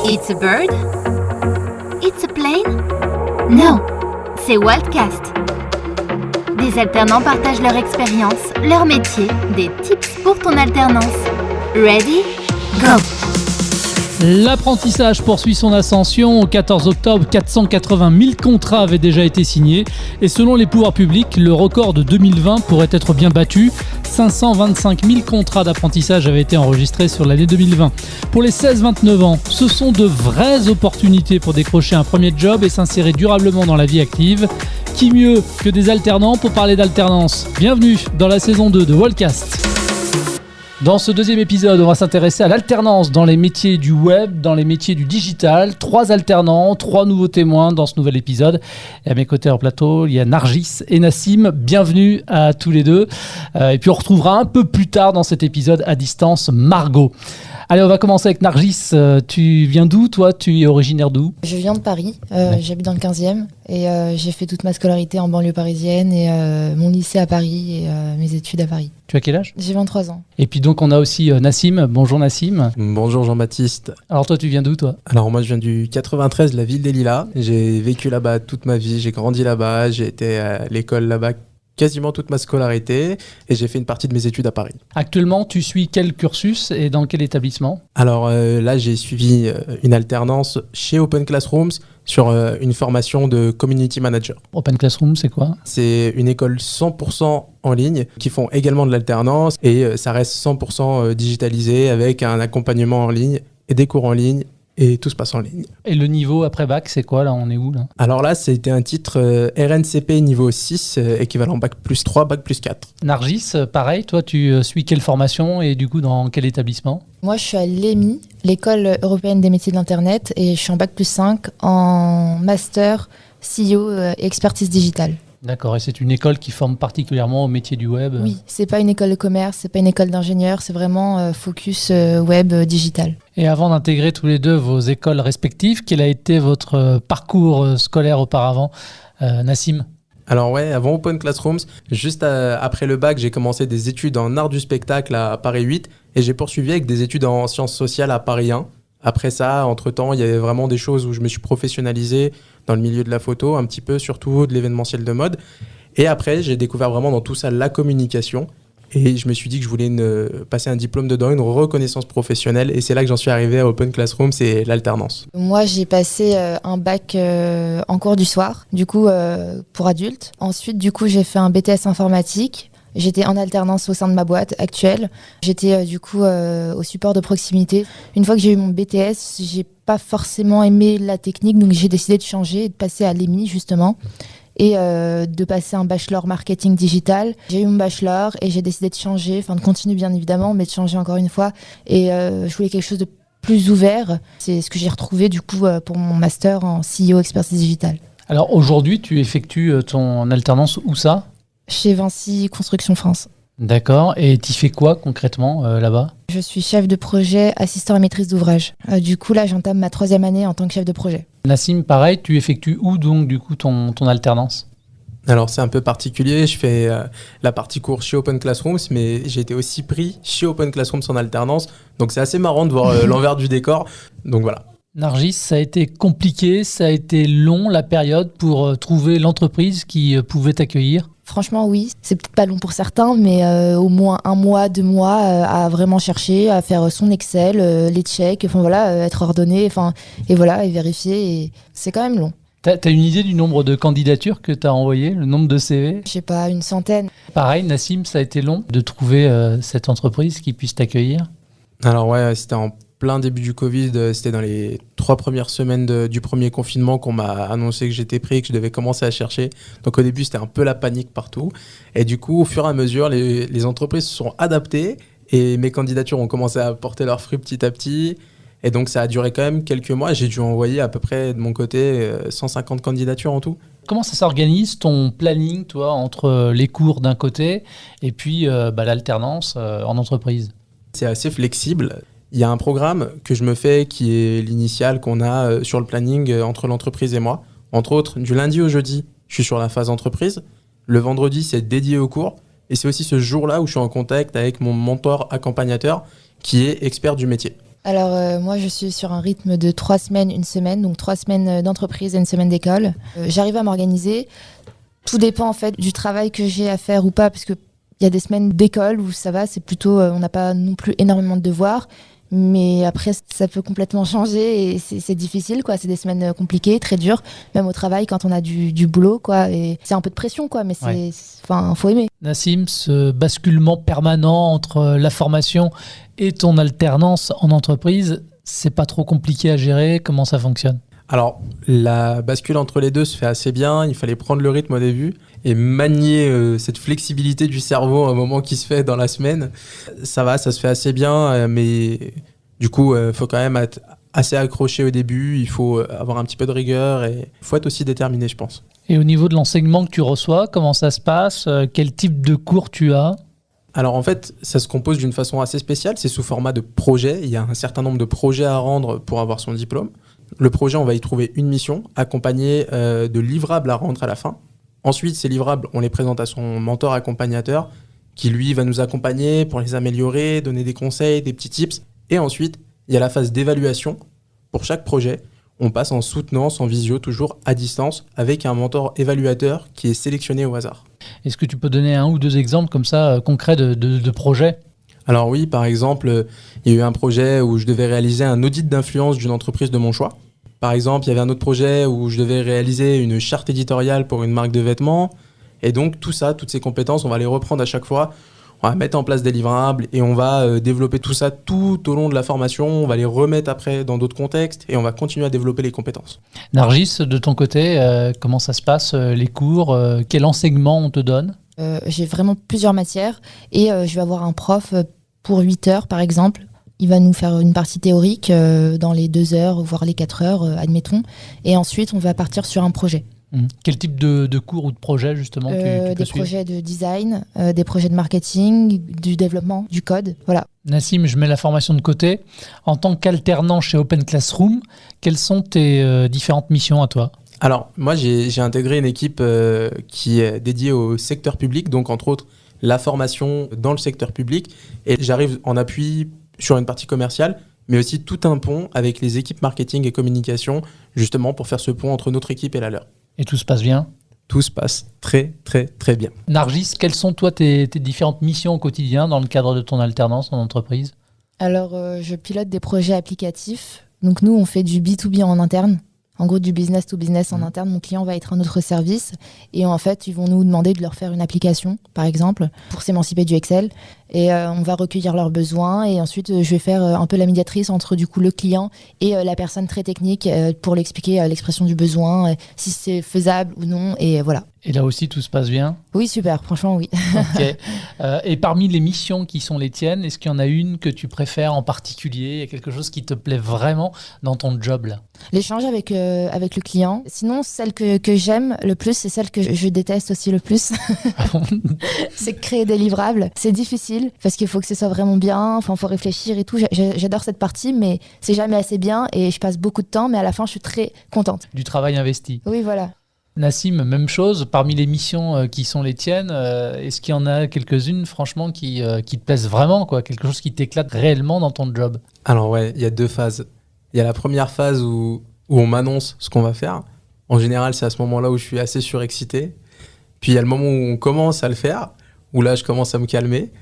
It's a bird? It's a plane? No, c'est Wildcast. Des alternants partagent leur expérience, leur métier, des tips pour ton alternance. Ready? Go! L'apprentissage poursuit son ascension. Au 14 octobre, 480 000 contrats avaient déjà été signés. Et selon les pouvoirs publics, le record de 2020 pourrait être bien battu. 525 000 contrats d'apprentissage avaient été enregistrés sur l'année 2020. Pour les 16-29 ans, ce sont de vraies opportunités pour décrocher un premier job et s'insérer durablement dans la vie active. Qui mieux que des alternants pour parler d'alternance? Bienvenue dans la saison 2 de Wildcast. Dans ce deuxième épisode, on va s'intéresser à l'alternance dans les métiers du web, dans les métiers du digital. 3 alternants, 3 nouveaux témoins dans ce nouvel épisode. Et à mes côtés en plateau, il y a Nargis et Nassim. Bienvenue à tous les deux. Et puis on retrouvera un peu plus tard dans cet épisode à distance Margot. Allez, on va commencer avec Nargis. Tu viens d'où, toi? Tu es originaire d'où? Je viens de Paris, j'habite dans le 15e et j'ai fait toute ma scolarité en banlieue parisienne et mon lycée à Paris et mes études à Paris. Tu as quel âge? J'ai 23 ans. Et puis donc on a aussi Nassim. Bonjour Nassim. Bonjour Jean-Baptiste. Alors toi tu viens d'où toi? Alors moi je viens du 93, la ville des Lilas. J'ai vécu là-bas toute ma vie, j'ai grandi là-bas, j'ai été à l'école là-bas quasiment toute ma scolarité et j'ai fait une partie de mes études à Paris. Actuellement, tu suis quel cursus et dans quel établissement? Alors là, j'ai suivi une alternance chez Open Classrooms sur une formation de Community Manager. Open Classroom, c'est quoi? C'est une école 100% en ligne qui font également de l'alternance et ça reste 100% digitalisé avec un accompagnement en ligne et des cours en ligne. Et tout se passe en ligne. Et le niveau après bac, c'est quoi là? On est où là? Alors là, c'était un titre RNCP niveau 6, équivalent bac plus 3, bac plus 4. Nargis, pareil, toi tu suis quelle formation et du coup dans quel établissement? Moi je suis à l'EMI, l'école européenne des métiers de l'Internet, et je suis en bac plus 5 en master CEO et expertise digitale. D'accord, et c'est une école qui forme particulièrement au métier du web? Oui, c'est pas une école de commerce, c'est pas une école d'ingénieur, c'est vraiment focus web digital. Et avant d'intégrer tous les deux vos écoles respectives, quel a été votre parcours scolaire auparavant, Nassim? Alors ouais, avant Open Classrooms, juste après le bac, j'ai commencé des études en art du spectacle à Paris 8 et j'ai poursuivi avec des études en sciences sociales à Paris 1. Après ça, entre-temps, il y avait vraiment des choses où je me suis professionnalisé dans le milieu de la photo, un petit peu, surtout de l'événementiel de mode. Et après, j'ai découvert vraiment dans tout ça la communication. Et je me suis dit que je voulais passer un diplôme dedans, une reconnaissance professionnelle. Et c'est là que j'en suis arrivé à Open Classroom, c'est l'alternance. Moi, j'ai passé un bac en cours du soir, du coup, pour adultes. Ensuite, du coup, j'ai fait un BTS informatique. J'étais en alternance au sein de ma boîte actuelle. J'étais du coup au support de proximité. Une fois que j'ai eu mon BTS, j'ai pas forcément aimé la technique, donc j'ai décidé de changer et de passer à l'EMI justement et de passer un bachelor marketing digital. J'ai eu mon bachelor et j'ai décidé de changer, enfin de continuer bien évidemment, mais de changer encore une fois. Et je voulais quelque chose de plus ouvert. C'est ce que j'ai retrouvé du coup pour mon master en CEO expertise digitale. Alors aujourd'hui, tu effectues ton alternance où ça? Chez Vinci Construction France. D'accord, et tu fais quoi concrètement là-bas? Je suis chef de projet, assistant à maîtrise d'ouvrage. Du coup, là, j'entame ma 3e année en tant que chef de projet. Nassim, pareil, tu effectues où donc du coup ton alternance? Alors c'est un peu particulier, je fais la partie cours chez Open Classrooms, mais j'ai été aussi pris chez Open Classrooms en alternance, donc c'est assez marrant de voir l'envers du décor, donc voilà. Nargis, ça a été compliqué, ça a été long la période pour trouver l'entreprise qui pouvait t'accueillir? Franchement, oui. C'est peut-être pas long pour certains, mais au moins 1 mois, 2 mois à vraiment chercher, à faire son Excel, les checks, enfin voilà, être ordonné, et voilà, et vérifier. Et c'est quand même long. T'as une idée du nombre de candidatures que t'as envoyées, le nombre de CV? Je sais pas, une centaine. Pareil, Nassim, ça a été long de trouver cette entreprise qui puisse t'accueillir? Alors ouais, c'était en plein début du Covid, c'était dans les 3 premières semaines du premier confinement qu'on m'a annoncé que j'étais pris et que je devais commencer à chercher. Donc au début, c'était un peu la panique partout. Et du coup, au fur et à mesure, les entreprises se sont adaptées et mes candidatures ont commencé à porter leurs fruits petit à petit. Et donc ça a duré quand même quelques mois. J'ai dû envoyer à peu près de mon côté 150 candidatures en tout. Comment ça s'organise ton planning, toi, entre les cours d'un côté et puis l'alternance en entreprise? C'est assez flexible. Il y a un programme que je me fais qui est l'initial qu'on a sur le planning entre l'entreprise et moi. Entre autres, du lundi au jeudi, je suis sur la phase entreprise. Le vendredi, c'est dédié au cours. Et c'est aussi ce jour-là où je suis en contact avec mon mentor accompagnateur qui est expert du métier. Alors moi je suis sur un rythme de 3 semaines, une semaine, donc 3 semaines d'entreprise et une semaine d'école. J'arrive à m'organiser. Tout dépend en fait du travail que j'ai à faire ou pas, parce que il y a des semaines d'école où ça va, c'est plutôt, on n'a pas non plus énormément de devoirs. Mais après, ça peut complètement changer et c'est difficile, quoi. C'est des semaines compliquées, très dures, même au travail quand on a du boulot, quoi. Et c'est un peu de pression, quoi, mais faut aimer. Nassim, ce basculement permanent entre la formation et ton alternance en entreprise, c'est pas trop compliqué à gérer? Comment ça fonctionne? Alors, la bascule entre les deux se fait assez bien. Il fallait prendre le rythme au début et manier cette flexibilité du cerveau à un moment qui se fait dans la semaine. Ça se fait assez bien, mais du coup, il faut quand même être assez accroché au début. Il faut avoir un petit peu de rigueur et il faut être aussi déterminé, je pense. Et au niveau de l'enseignement que tu reçois, comment ça se passe? Quel type de cours tu as? Alors en fait, ça se compose d'une façon assez spéciale. C'est sous format de projet. Il y a un certain nombre de projets à rendre pour avoir son diplôme. Le projet, on va y trouver une mission, accompagnée de livrables à rendre à la fin. Ensuite, ces livrables, on les présente à son mentor accompagnateur, qui lui va nous accompagner pour les améliorer, donner des conseils, des petits tips. Et ensuite, il y a la phase d'évaluation. Pour chaque projet, on passe en soutenance, en visio, toujours à distance, avec un mentor évaluateur qui est sélectionné au hasard. Est-ce que tu peux donner 1 ou 2 exemples comme ça, concrets de projets? Alors oui, par exemple, il y a eu un projet où je devais réaliser un audit d'influence d'une entreprise de mon choix. Par exemple, il y avait un autre projet où je devais réaliser une charte éditoriale pour une marque de vêtements. Et donc tout ça, toutes ces compétences, on va les reprendre à chaque fois. On va mettre en place des livrables et on va développer tout ça tout au long de la formation. On va les remettre après dans d'autres contextes et on va continuer à développer les compétences. Nargis, de ton côté, comment ça se passe, les cours? Quel enseignement on te donne? J'ai vraiment plusieurs matières et je vais avoir un prof pour 8 heures par exemple. Il va nous faire une partie théorique dans les 2 heures, voire les 4 heures, admettons. Et ensuite, on va partir sur un projet. Quel type de cours ou de projet justement tu peux Des suivre? projets de design, des projets de marketing, du développement, du code, voilà. Nassim, je mets la formation de côté. En tant qu'alternant chez Open Classroom, quelles sont tes différentes missions à toi? Alors, moi, j'ai intégré une équipe qui est dédiée au secteur public, donc entre autres la formation dans le secteur public. Et j'arrive en appui sur une partie commerciale, mais aussi tout un pont avec les équipes marketing et communication, justement pour faire ce pont entre notre équipe et la leur. Et tout se passe bien? Tout se passe très, très, très bien. Nargis, quelles sont toi tes différentes missions au quotidien dans le cadre de ton alternance en entreprise? Alors, je pilote des projets applicatifs. Donc nous, on fait du B2B en interne. En gros, du business to business en interne. Mon client va être un autre service. Et en fait, ils vont nous demander de leur faire une application, par exemple, pour s'émanciper du Excel. Et on va recueillir leurs besoins. Et ensuite, je vais faire un peu la médiatrice entre du coup le client et la personne très technique pour l'expliquer l'expression du besoin, si c'est faisable ou non. Et voilà. Et là aussi, tout se passe bien? Oui, super. Franchement, oui. Ok. Et parmi les missions qui sont les tiennes, est-ce qu'il y en a une que tu préfères en particulier? Il y a quelque chose qui te plaît vraiment dans ton job là? L'échange avec le client. Sinon, celle que j'aime le plus, c'est celle que je déteste aussi le plus. C'est créer des livrables. C'est difficile parce qu'il faut que ce soit vraiment bien. Enfin, il faut réfléchir et tout. J'adore cette partie, mais c'est jamais assez bien et je passe beaucoup de temps. Mais à la fin, je suis très contente. Du travail investi. Oui, voilà. Nassim, même chose. Parmi les missions qui sont les tiennes, est-ce qu'il y en a quelques-unes, franchement, qui te plaisent vraiment, quoi? Quelque chose qui t'éclate réellement dans ton job? Alors ouais, il y a 2 phases. Il y a la première phase où on m'annonce ce qu'on va faire. En général, c'est à ce moment-là où je suis assez surexcité. Puis il y a le moment où on commence à le faire, où là, je commence à me calmer.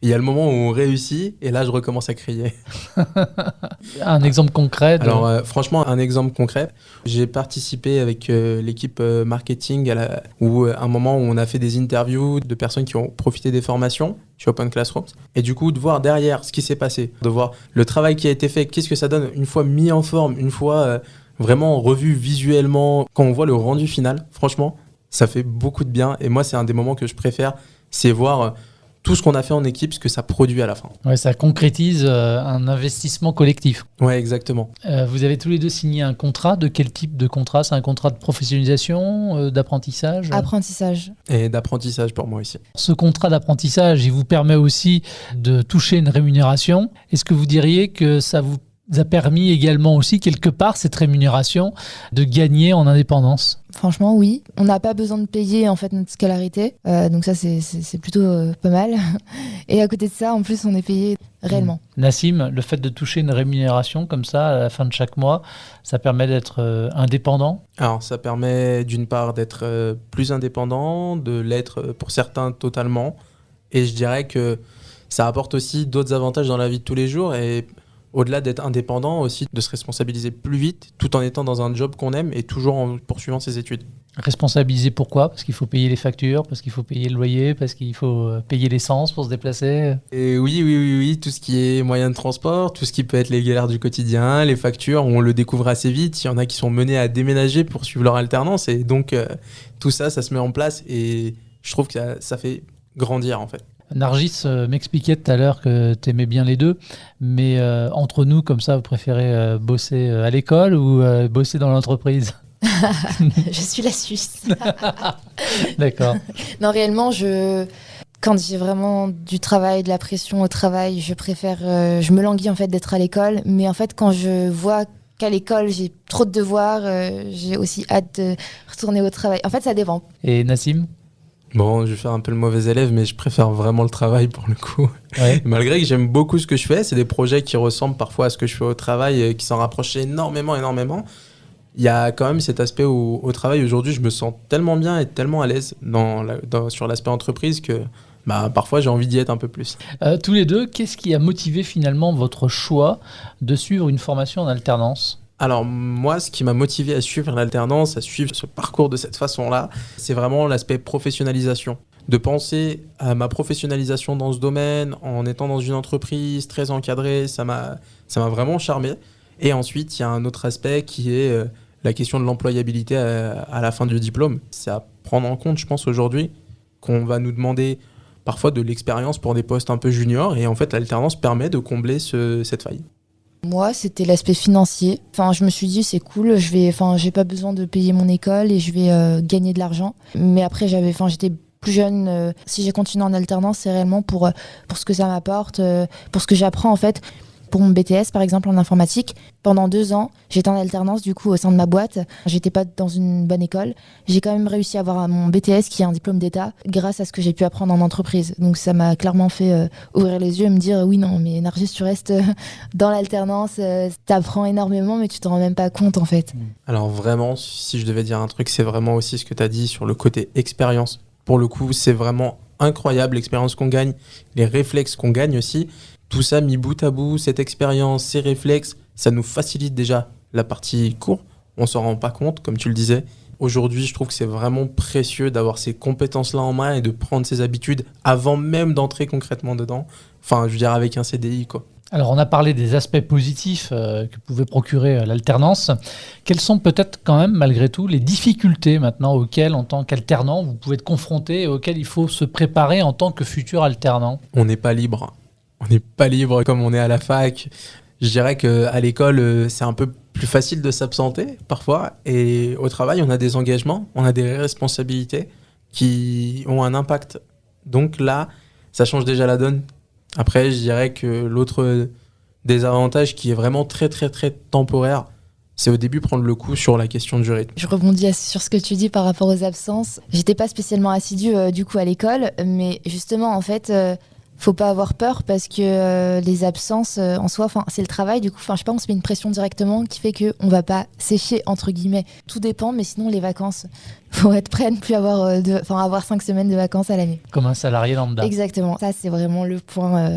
Et il y a le moment où on réussit, et là, je recommence à crier. Un exemple concret Alors, franchement, un exemple concret. J'ai participé avec l'équipe marketing à un moment où on a fait des interviews de personnes qui ont profité des formations chez Open Classrooms. Et du coup, de voir derrière ce qui s'est passé, de voir le travail qui a été fait, qu'est-ce que ça donne une fois mis en forme, une fois vraiment revu visuellement, quand on voit le rendu final, franchement, ça fait beaucoup de bien. Et moi, c'est un des moments que je préfère, c'est voir tout ce qu'on a fait en équipe, ce que ça produit à la fin. Ouais, ça concrétise un investissement collectif. Ouais, exactement. Vous avez tous les deux signé un contrat. De quel type de contrat? C'est un contrat de professionnalisation, d'apprentissage? Apprentissage. Et d'apprentissage pour moi aussi. Ce contrat d'apprentissage, il vous permet aussi de toucher une rémunération. Est-ce que vous diriez que ça vous a permis également aussi, quelque part, cette rémunération, de gagner en indépendance? Franchement, oui. On n'a pas besoin de payer en fait notre scolarité, donc ça c'est plutôt pas mal. Et à côté de ça, en plus, on est payé réellement. Nassim, le fait de toucher une rémunération comme ça à la fin de chaque mois, ça permet d'être indépendant? Alors, ça permet d'une part d'être plus indépendant, de l'être pour certains totalement. Et je dirais que ça apporte aussi d'autres avantages dans la vie de tous les jours. Et au-delà d'être indépendant, aussi de se responsabiliser plus vite, tout en étant dans un job qu'on aime et toujours en poursuivant ses études. Responsabiliser pourquoi? Parce qu'il faut payer les factures, parce qu'il faut payer le loyer, parce qu'il faut payer l'essence pour se déplacer. Et oui, tout ce qui est moyen de transport, tout ce qui peut être les galères du quotidien, les factures, on le découvre assez vite. Il y en a qui sont menés à déménager pour suivre leur alternance. Et donc, tout ça, ça se met en place et je trouve que ça fait grandir en fait. Nargis m'expliquait tout à l'heure que tu aimais bien les deux, mais entre nous, comme ça, vous préférez bosser à l'école ou bosser dans l'entreprise? Je suis la Suisse. D'accord. Non, réellement, quand j'ai vraiment du travail, de la pression au travail, je préfère, je me languis en fait d'être à l'école. Mais en fait, quand je vois qu'à l'école, j'ai trop de devoirs, j'ai aussi hâte de retourner au travail. En fait, ça dépend. Et Nassim? Bon, je vais faire un peu le mauvais élève, mais je préfère vraiment le travail pour le coup. Ouais. Malgré que j'aime beaucoup ce que je fais, c'est des projets qui ressemblent parfois à ce que je fais au travail, qui s'en rapprochent énormément. Il y a quand même cet aspect où au travail, aujourd'hui, je me sens tellement bien et tellement à l'aise sur l'aspect entreprise que parfois j'ai envie d'y être un peu plus. Tous les deux, qu'est-ce qui a motivé finalement votre choix de suivre une formation en alternance? Alors moi, ce qui m'a motivé à suivre l'alternance, à suivre ce parcours de cette façon-là, c'est vraiment l'aspect professionnalisation. De penser à ma professionnalisation dans ce domaine, en étant dans une entreprise très encadrée, ça m'a vraiment charmé. Et ensuite, il y a un autre aspect qui est la question de l'employabilité à la fin du diplôme. C'est à prendre en compte, je pense, aujourd'hui, qu'on va nous demander parfois de l'expérience pour des postes un peu juniors. Et en fait, l'alternance permet de combler cette faille. Moi, c'était l'aspect financier. Enfin, je me suis dit, c'est cool, j'ai pas besoin de payer mon école et je vais gagner de l'argent. Mais après, j'étais plus jeune. Si j'ai continué en alternance, c'est réellement pour ce que ça m'apporte, pour ce que j'apprends en fait. Pour mon BTS, par exemple, en informatique, pendant 2 ans, j'étais en alternance du coup au sein de ma boîte. J'étais pas dans une bonne école. J'ai quand même réussi à avoir mon BTS qui est un diplôme d'État grâce à ce que j'ai pu apprendre en entreprise. Donc ça m'a clairement fait ouvrir les yeux et me dire oui, non, mais Nargis, tu restes dans l'alternance, t'apprends énormément, mais tu t'en rends même pas compte en fait. Alors vraiment, si je devais dire un truc, c'est vraiment aussi ce que tu as dit sur le côté expérience. Pour le coup, c'est vraiment incroyable l'expérience qu'on gagne, les réflexes qu'on gagne aussi. Tout ça mis bout à bout, cette expérience, ces réflexes, ça nous facilite déjà la partie cours. On s'en rend pas compte, comme tu le disais. Aujourd'hui, je trouve que c'est vraiment précieux d'avoir ces compétences-là en main et de prendre ces habitudes avant même d'entrer concrètement dedans. Enfin, je veux dire, avec un CDI, quoi. Alors, on a parlé des aspects positifs que pouvait procurer l'alternance. Quelles sont peut-être quand même, malgré tout, les difficultés maintenant auxquelles, en tant qu'alternant, vous pouvez être confronté et auxquelles il faut se préparer en tant que futur alternant? On n'est pas libre. On n'est pas libre comme on est à la fac. Je dirais qu'à l'école, c'est un peu plus facile de s'absenter parfois. Et au travail, on a des engagements, on a des responsabilités qui ont un impact. Donc là, ça change déjà la donne. Après, je dirais que l'autre désavantage qui est vraiment très, très, très temporaire, c'est au début prendre le coup sur la question du rythme. Je rebondis sur ce que tu dis par rapport aux absences. J'étais pas spécialement assidue du coup à l'école, mais justement en fait... faut pas avoir peur parce que les absences en soi, c'est le travail. Du coup, je sais pas, on se met une pression directement qui fait qu'on va pas sécher entre guillemets. Tout dépend, mais sinon les vacances, faut être prêt à ne plus avoir 5 semaines de vacances à l'année. Comme un salarié lambda. Exactement. Ça, c'est vraiment le point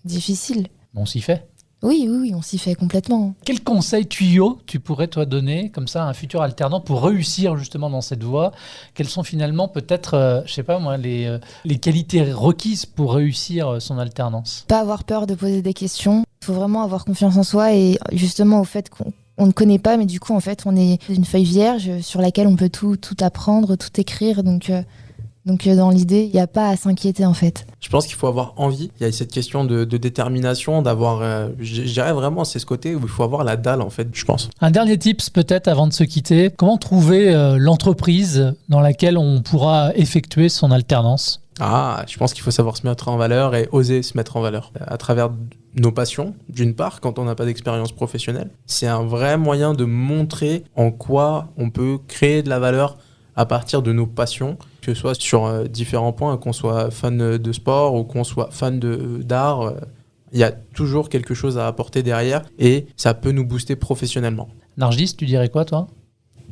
difficile. On s'y fait. Oui, on s'y fait complètement. Quel conseil tuyau tu pourrais toi donner comme ça à un futur alternant pour réussir justement dans cette voie? Quelles sont finalement peut-être, je sais pas moi, les qualités requises pour réussir son alternance? Pas avoir peur de poser des questions. Il faut vraiment avoir confiance en soi et justement au fait qu'on ne connaît pas, mais du coup en fait on est une feuille vierge sur laquelle on peut tout apprendre, tout écrire. Donc dans l'idée, il n'y a pas à s'inquiéter en fait. Je pense qu'il faut avoir envie. Il y a cette question de détermination, d'avoir... je dirais vraiment, c'est ce côté où il faut avoir la dalle en fait, je pense. Un dernier tips peut-être avant de se quitter. Comment trouver l'entreprise dans laquelle on pourra effectuer son alternance? Je pense qu'il faut savoir se mettre en valeur et oser se mettre en valeur. À travers nos passions, d'une part, quand on n'a pas d'expérience professionnelle. C'est un vrai moyen de montrer en quoi on peut créer de la valeur à partir de nos passions, que ce soit sur différents points, qu'on soit fan de sport ou qu'on soit fan d'art. il y a toujours quelque chose à apporter derrière et ça peut nous booster professionnellement. Nargis, tu dirais quoi, toi ?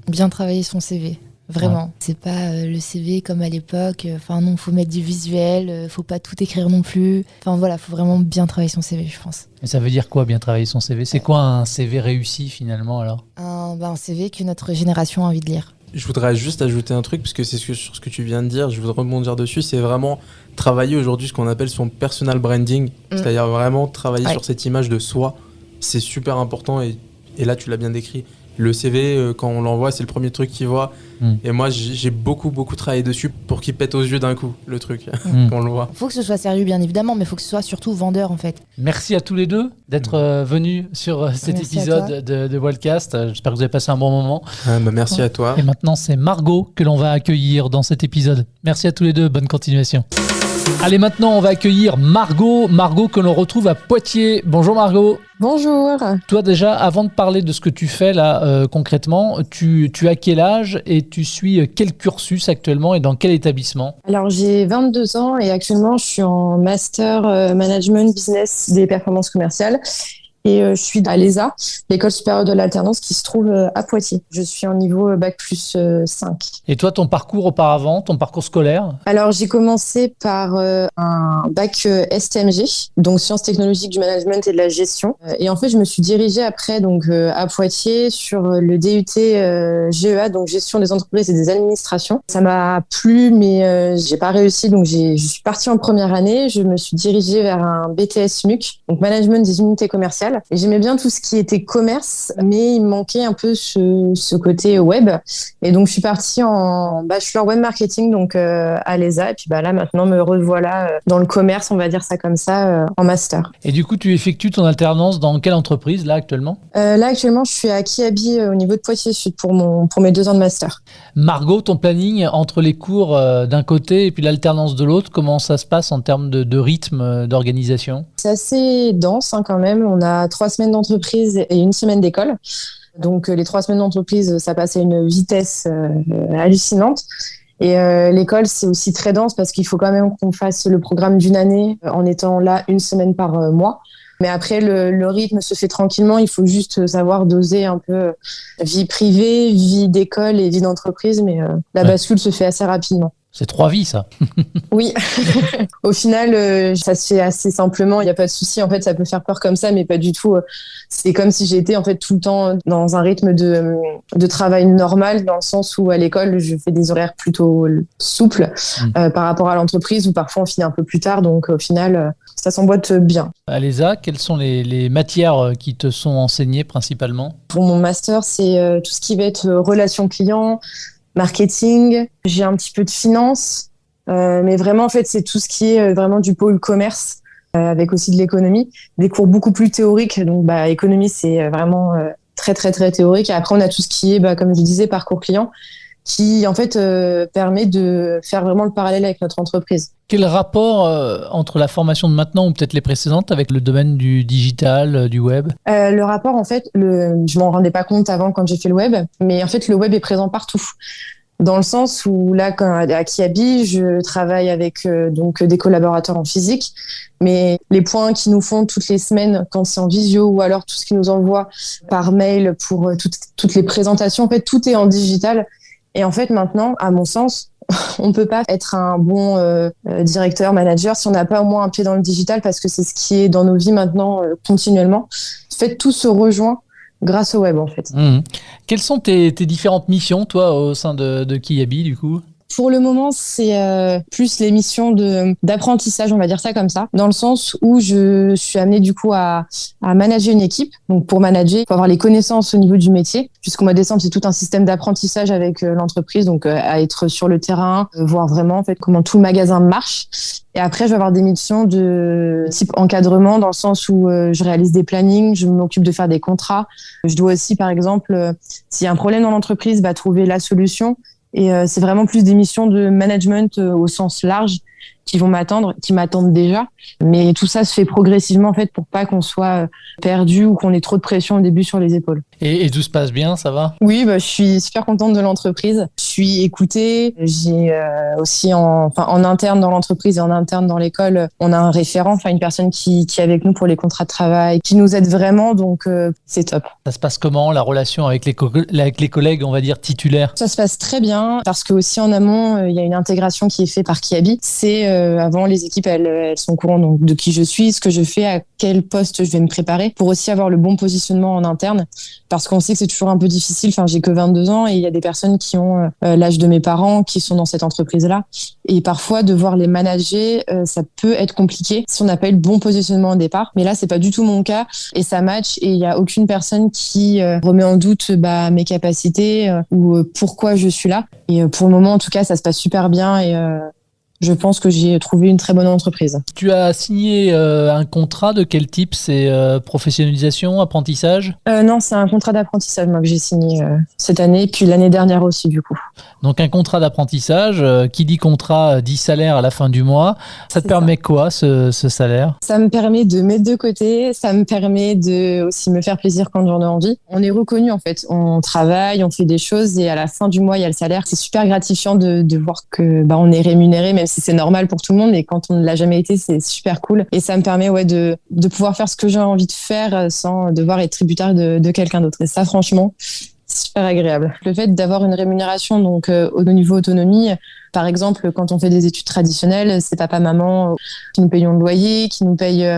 Bien travailler son CV. Vraiment. Ouais. C'est pas le CV comme à l'époque. Enfin non, faut mettre du visuel, faut pas tout écrire non plus. Enfin voilà, faut vraiment bien travailler son CV, je pense. Et ça veut dire quoi, bien travailler son CV ? C'est quoi un CV réussi finalement alors ? Un CV que notre génération a envie de lire. Je voudrais juste ajouter un truc, parce que sur ce que tu viens de dire, je voudrais rebondir dessus, c'est vraiment travailler aujourd'hui ce qu'on appelle son personal branding, c'est-à-dire vraiment travailler sur cette image de soi. C'est super important et là tu l'as bien décrit. Le CV, quand on l'envoie, c'est le premier truc qu'il voit. Et moi, j'ai beaucoup travaillé dessus pour qu'il pète aux yeux d'un coup, le truc, quand on le voit. Il faut que ce soit sérieux, bien évidemment, mais il faut que ce soit surtout vendeur, en fait. Merci à tous les deux d'être venus sur cet épisode de Wildcast. J'espère que vous avez passé un bon moment. Merci à toi. Et maintenant, c'est Margot que l'on va accueillir dans cet épisode. Merci à tous les deux, bonne continuation. Allez, maintenant, on va accueillir Margot que l'on retrouve à Poitiers. Bonjour Margot. Bonjour. Toi déjà, avant de parler de ce que tu fais là concrètement, tu as quel âge et tu suis quel cursus actuellement et dans quel établissement ? Alors j'ai 22 ans et actuellement je suis en master management business des performances commerciales. Et je suis à l'ESA, l'école supérieure de l'alternance qui se trouve à Poitiers. Je suis en niveau bac plus 5. Et toi, ton parcours auparavant, ton parcours scolaire ? Alors, j'ai commencé par un bac STMG, donc sciences technologiques du management et de la gestion. Et en fait, je me suis dirigée après donc à Poitiers sur le DUT GEA, donc gestion des entreprises et des administrations. Ça m'a plu, mais j'ai pas réussi, donc je suis partie en première année. Je me suis dirigée vers un BTS MUC, donc management des unités commerciales. Et j'aimais bien tout ce qui était commerce, mais il me manquait un peu ce côté web. Et donc, je suis partie en bachelor web marketing donc à l'ESA. Et puis là, maintenant, me revoilà dans le commerce, on va dire ça comme ça, en master. Et du coup, tu effectues ton alternance dans quelle entreprise, là, actuellement ? Là, actuellement, je suis à Kiabi au niveau de Poitiers Sud pour mes 2 ans de master. Margot, ton planning entre les cours d'un côté et puis l'alternance de l'autre, comment ça se passe en termes de rythme, d'organisation ? C'est assez dense quand même. On a 3 semaines d'entreprise et 1 semaine d'école. Donc les 3 semaines d'entreprise, ça passe à une vitesse hallucinante. Et l'école, c'est aussi très dense parce qu'il faut quand même qu'on fasse le programme d'une année en étant là 1 semaine par mois. Mais après, le rythme se fait tranquillement. Il faut juste savoir doser un peu vie privée, vie d'école et vie d'entreprise. Mais la bascule se fait assez rapidement. C'est 3 vies, ça. Oui. Au final, ça se fait assez simplement. Il n'y a pas de souci. En fait, ça peut faire peur comme ça, mais pas du tout. C'est comme si j'étais en fait tout le temps dans un rythme de travail normal, dans le sens où à l'école, je fais des horaires plutôt souples par rapport à l'entreprise, où parfois on finit un peu plus tard. Donc au final, ça s'emboîte bien. À l'ESA, quelles sont les matières qui te sont enseignées principalement ? Pour mon master, c'est tout ce qui va être relations clients, marketing, j'ai un petit peu de finance, mais vraiment en fait c'est tout ce qui est vraiment du pôle commerce, avec aussi de l'économie, des cours beaucoup plus théoriques, donc économie c'est vraiment très très très théorique, et après on a tout ce qui est, comme je disais, parcours client, qui en fait permet de faire vraiment le parallèle avec notre entreprise. Quel rapport entre la formation de maintenant ou peut-être les précédentes avec le domaine du digital, du web ? Le rapport, en fait, je m'en rendais pas compte avant quand j'ai fait le web, mais en fait, le web est présent partout. Dans le sens où là, à Kiabi, je travaille avec donc des collaborateurs en physique, mais les points qui nous font toutes les semaines quand c'est en visio ou alors tout ce qu'ils nous envoient par mail pour toutes les présentations, en fait, tout est en digital. Et en fait, maintenant, à mon sens, on ne peut pas être un bon directeur, manager si on n'a pas au moins un pied dans le digital, parce que c'est ce qui est dans nos vies maintenant continuellement. En fait, tout se rejoint grâce au web, en fait. Quelles sont tes différentes missions, toi, au sein de Kiabi, du coup ? Pour le moment, c'est plus les missions d'apprentissage, on va dire ça comme ça, dans le sens où je suis amenée du coup à manager une équipe. Donc pour manager, il faut avoir les connaissances au niveau du métier. Jusqu'au mois de décembre, c'est tout un système d'apprentissage avec l'entreprise, donc à être sur le terrain, voir vraiment en fait comment tout le magasin marche. Et après, je vais avoir des missions de type encadrement, dans le sens où je réalise des plannings, je m'occupe de faire des contrats. Je dois aussi, par exemple, s'il y a un problème dans l'entreprise, trouver la solution. Et c'est vraiment plus des missions de management au sens large qui vont m'attendre, qui m'attendent déjà. Mais tout ça se fait progressivement en fait pour pas qu'on soit perdu ou qu'on ait trop de pression au début sur les épaules. Et tout se passe bien, ça va? Oui, je suis super contente de l'entreprise. Je suis écoutée. J'ai aussi en interne dans l'entreprise et en interne dans l'école, on a un référent, une personne qui est avec nous pour les contrats de travail, qui nous aide vraiment. Donc c'est top. Ça se passe comment, la relation avec les collègues, on va dire, titulaires? Ça se passe très bien parce que aussi en amont, il y a une intégration qui est faite par Kiabi. C'est avant les équipes, elles sont au courant donc, de qui je suis, ce que je fais, à quel poste je vais me préparer pour aussi avoir le bon positionnement en interne. Parce qu'on sait que c'est toujours un peu difficile. J'ai que 22 ans et il y a des personnes qui ont l'âge de mes parents qui sont dans cette entreprise-là. Et parfois, devoir les manager, ça peut être compliqué si on n'a pas eu le bon positionnement au départ. Mais là, c'est pas du tout mon cas et ça match et il y a aucune personne qui remet en doute mes capacités ou pourquoi je suis là. Et pour le moment, en tout cas, ça se passe super bien et je pense que j'ai trouvé une très bonne entreprise. Tu as signé un contrat de quel type? C'est professionnalisation, apprentissage? Non, c'est un contrat d'apprentissage moi, que j'ai signé cette année, puis l'année dernière aussi du coup. Donc un contrat d'apprentissage, qui dit contrat dit salaire à la fin du mois. Ça te permet quoi ce salaire? Ça me permet de mettre de côté, ça me permet de aussi me faire plaisir quand j'en ai envie. On est reconnu en fait, on travaille, on fait des choses et à la fin du mois il y a le salaire. C'est super gratifiant de voir que on est rémunéré, même si c'est normal pour tout le monde et quand on ne l'a jamais été, c'est super cool. Et ça me permet de pouvoir faire ce que j'ai envie de faire sans devoir être tributaire de quelqu'un d'autre. Et ça franchement, c'est super agréable. Le fait d'avoir une rémunération donc au niveau autonomie, par exemple, quand on fait des études traditionnelles, c'est papa, maman qui nous payons le loyer, qui nous paye,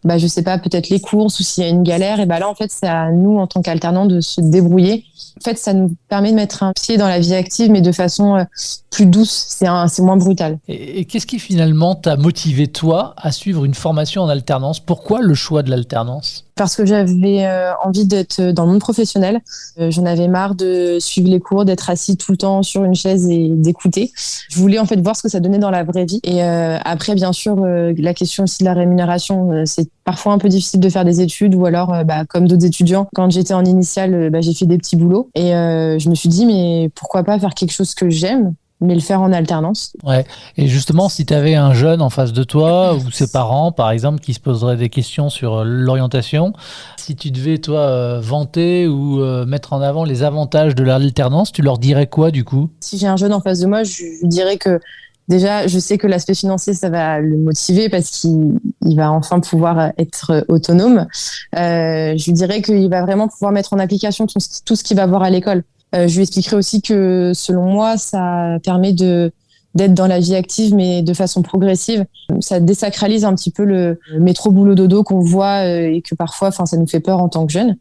je sais pas, peut-être les courses ou s'il y a une galère. Et là, en fait, c'est à nous, en tant qu'alternants, de se débrouiller. En fait, ça nous permet de mettre un pied dans la vie active, mais de façon plus douce. C'est moins brutal. Et qu'est-ce qui finalement t'a motivé, toi, à suivre une formation en alternance? Pourquoi le choix de l'alternance? Parce que j'avais envie d'être dans le monde professionnel. J'en avais marre de suivre les cours, d'être assis tout le temps sur une chaise et d'écouter. Je voulais en fait voir ce que ça donnait dans la vraie vie. Et après, bien sûr, la question aussi de la rémunération, c'est parfois un peu difficile de faire des études ou alors, comme d'autres étudiants, quand j'étais en initiale, j'ai fait des petits boulots. Et je me suis dit, mais pourquoi pas faire quelque chose que j'aime, mais le faire en alternance. Ouais. Et justement, si tu avais un jeune en face de toi ou ses parents, par exemple, qui se poseraient des questions sur l'orientation, si tu devais, toi, vanter ou mettre en avant les avantages de l'alternance, tu leur dirais quoi, du coup? Si j'ai un jeune en face de moi, je lui dirais que déjà, je sais que l'aspect financier, ça va le motiver parce qu'il va enfin pouvoir être autonome. Je lui dirais qu'il va vraiment pouvoir mettre en application tout ce qu'il va voir à l'école. Je lui expliquerai aussi que, selon moi, ça permet d'être dans la vie active, mais de façon progressive. Ça désacralise un petit peu le métro boulot dodo qu'on voit et que parfois, ça nous fait peur en tant que jeunes.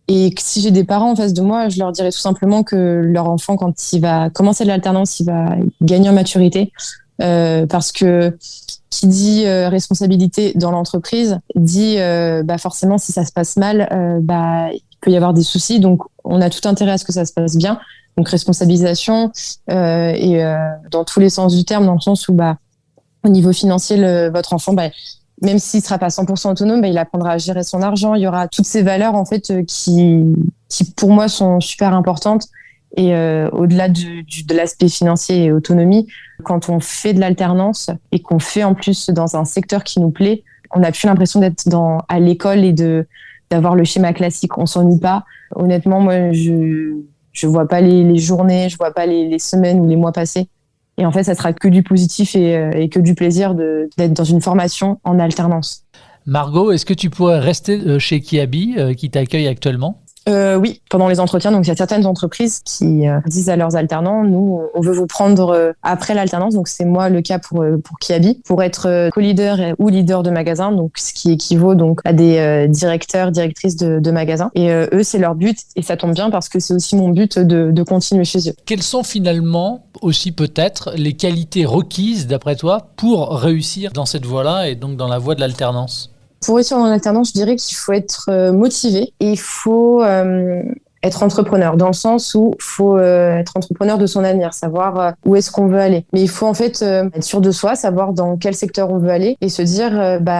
Et que si j'ai des parents en face de moi, je leur dirais tout simplement que leur enfant, quand il va commencer de l'alternance, il va gagner en maturité. Parce que qui dit responsabilité dans l'entreprise dit forcément si ça se passe mal, il peut y avoir des soucis. Donc on a tout intérêt à ce que ça se passe bien. Donc responsabilisation et dans tous les sens du terme, dans le sens où au niveau financier, votre enfant, même s'il sera pas 100% autonome, il apprendra à gérer son argent. Il y aura toutes ces valeurs en fait qui pour moi sont super importantes. Et au-delà de l'aspect financier et autonomie, quand on fait de l'alternance et qu'on fait en plus dans un secteur qui nous plaît, on n'a plus l'impression d'être à l'école et d'avoir le schéma classique. On s'ennuie pas. Honnêtement, moi, je vois pas les journées, je vois pas les semaines ou les mois passés. Et en fait, ça sera que du positif et que du plaisir d'être dans une formation en alternance. Margot, est-ce que tu pourrais rester chez Kiabi, qui t'accueille actuellement? Oui, pendant les entretiens. Donc, il y a certaines entreprises qui disent à leurs alternants, nous, on veut vous prendre après l'alternance. Donc, c'est moi le cas pour Kiabi, pour être co-leader ou leader de magasin. Donc, ce qui équivaut donc à des directeurs, directrices de magasins. Et eux, c'est leur but. Et ça tombe bien parce que c'est aussi mon but de continuer chez eux. Quelles sont finalement aussi peut-être les qualités requises, d'après toi, pour réussir dans cette voie-là et donc dans la voie de l'alternance? Pour réussir en alternance, je dirais qu'il faut être motivé et il faut être entrepreneur, dans le sens où il faut être entrepreneur de son avenir, savoir où est-ce qu'on veut aller. Mais il faut en fait être sûr de soi, savoir dans quel secteur on veut aller et se dire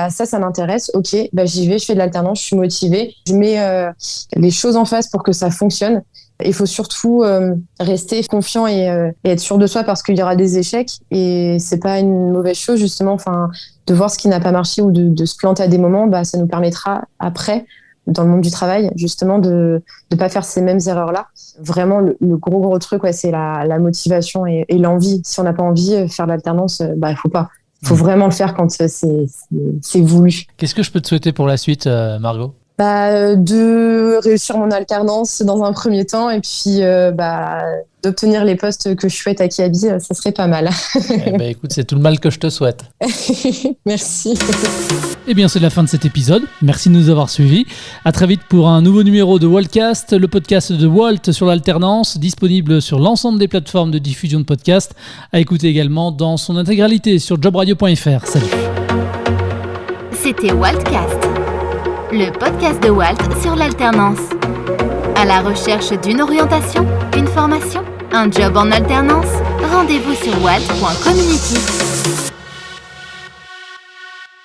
ça m'intéresse, ok, j'y vais, je fais de l'alternance, je suis motivée, je mets les choses en face pour que ça fonctionne. Il faut surtout rester confiant et être sûr de soi parce qu'il y aura des échecs et c'est pas une mauvaise chose justement. Enfin, de voir ce qui n'a pas marché ou de se planter à des moments, bah ça nous permettra après dans le monde du travail justement de pas faire ces mêmes erreurs-là. Vraiment le gros truc c'est la motivation et l'envie. Si on n'a pas envie faire l'alternance, bah il faut pas. Il faut vraiment le faire quand c'est voulu. Qu'est-ce que je peux te souhaiter pour la suite, Margot ? De réussir mon alternance dans un premier temps et puis d'obtenir les postes que je souhaite à Kiabi, ça serait pas mal. Écoute, c'est tout le mal que je te souhaite. Merci. Eh bien, c'est la fin de cet épisode. Merci de nous avoir suivis. À très vite pour un nouveau numéro de Waltcast, le podcast de Walt sur l'alternance, disponible sur l'ensemble des plateformes de diffusion de podcasts, à écouter également dans son intégralité sur jobradio.fr. Salut. C'était Waltcast, le podcast de Walt sur l'alternance. À la recherche d'une orientation, une formation, un job en alternance, rendez-vous sur walt.community.